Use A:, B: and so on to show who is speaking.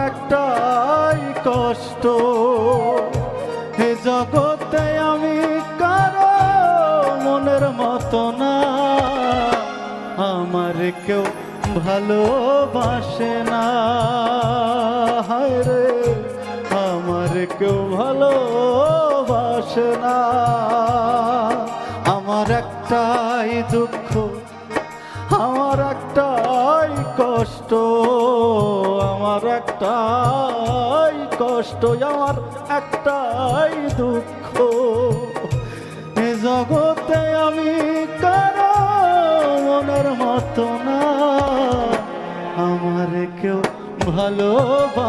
A: একটাই কষ্ট, এ জগতে আমি কারো মনের মতো না, আমার কেউ ভালোবাসে না। হায় রে, আমার কেউ ভালোবাসে না। আমার একটাই দুঃখ, আমার একটাই কষ্ট, আমার একটাই কষ্ট, আমার একটাই দুঃখ, এ জগতে আমি কারো মনের মতো না, আমার কেউ ভালোবাসে